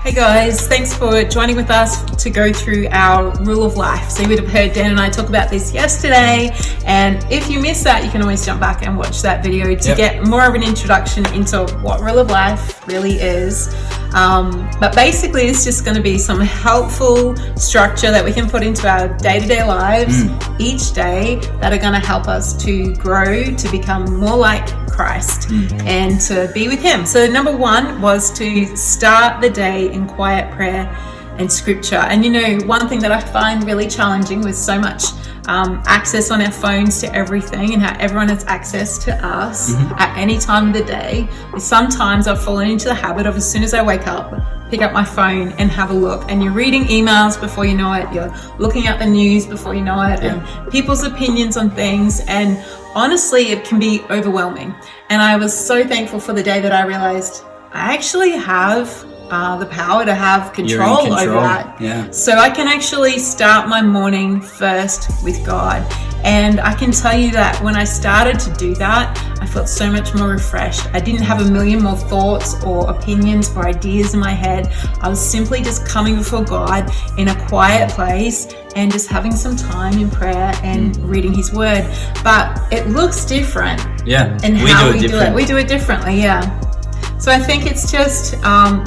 Hey guys, thanks for joining with us to go through our rule of life. So you would have heard Dan and I talk about this yesterday, and if you missed that, you can always jump back and watch that video to get more of an introduction into what rule of life really is. But basically it's just going to be some helpful structure that we can put into our day-to-day lives each day that are going to help us to grow, to become more like Christ and to be with him. So number one was to start the day in quiet prayer and scripture. And you know, one thing that I find really challenging with so much access on our phones to everything and how everyone has access to us at any time of the day is sometimes I've fallen into the habit of, as soon as I wake up, pick up my phone and have a look, and you're reading emails before you know it, you're looking at the news before you know it, and people's opinions on things, and honestly it can be overwhelming. And I was so thankful for the day that I realized I actually have the power to have control over that. So I can actually start my morning first with God. And I can tell you that when I started to do that, I felt so much more refreshed. I didn't have a million more thoughts or opinions or ideas in my head. I was simply just coming before God in a quiet place and just having some time in prayer and reading his word. But it looks different. And how we do it. We do it differently, So I think it's just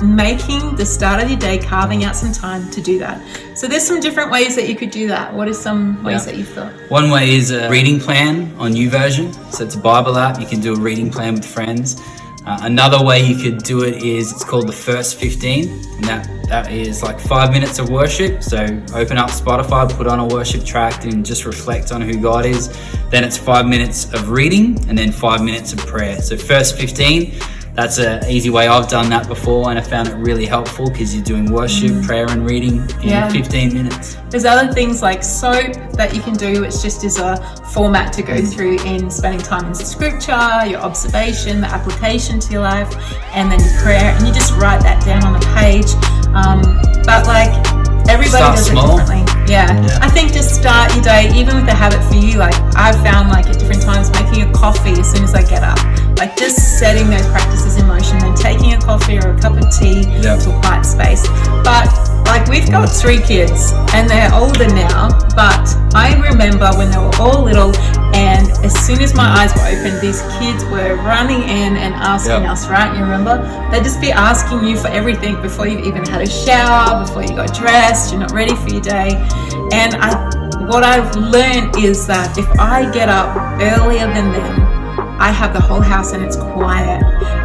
making the start of your day, carving out some time to do that. So there's some different ways that you could do that. What are some ways that you've thought? One way is a reading plan on YouVersion. So it's a Bible app. You can do a reading plan with friends. Another way you could do it is, it's called the First 15. And that is like 5 minutes of worship. So open up Spotify, put on a worship track and just reflect on who God is. Then it's 5 minutes of reading and then 5 minutes of prayer. So First 15. That's an easy way. I've done that before and I found it really helpful because you're doing worship, prayer and reading in 15 minutes. There's other things like SOAP that you can do, which just is a format to go through in spending time in scripture, your observation, the application to your life, and then your prayer, and you just write that down on a page. But like, everybody does it differently. I think just start your day, even with the habit for you, like I've found like at different times making a coffee as soon as I get up, like just setting those practices in motion, then taking a coffee or a cup of tea to a quiet space. But like, we've got 3 kids and they're older now, but I remember when they were all little, and as soon as my eyes were open, these kids were running in and asking us, right? You remember? They'd just be asking you for everything before you've even had a shower, before you got dressed, you're not ready for your day. And what I've learned is that if I get up earlier than them, I have the whole house and it's quiet.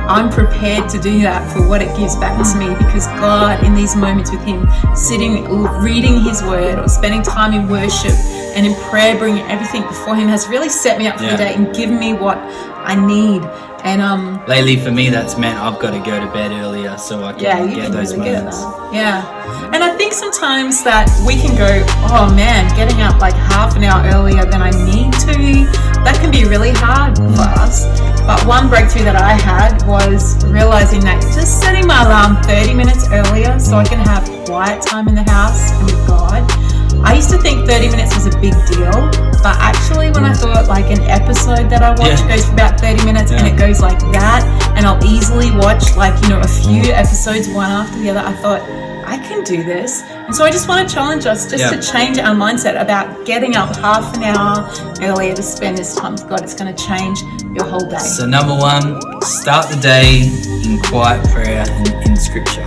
I'm prepared to do that for what it gives back to me, because God, in these moments with him, sitting, reading his word or spending time in worship and in prayer, bringing everything before him, has really set me up for the day and given me what I need. And lately for me, that's meant I've got to go to bed earlier so I can get those moments. And I think sometimes that we can go, oh man, getting up like half an hour earlier than I need to, that can be really hard for us. But one breakthrough that I had was realizing that just setting my alarm 30 minutes earlier so I can have quiet time in the house and with God. I used to think 30 minutes was a big deal, but actually when I thought like an episode that I watch goes for about 30 minutes and it goes like that, and I'll easily watch like, you know, a few episodes one after the other, I thought, I can do this. And so I just want to challenge us just to change our mindset about getting up half an hour earlier to spend this time with God. It's going to change your whole day. So number one, start the day in quiet prayer and in scripture.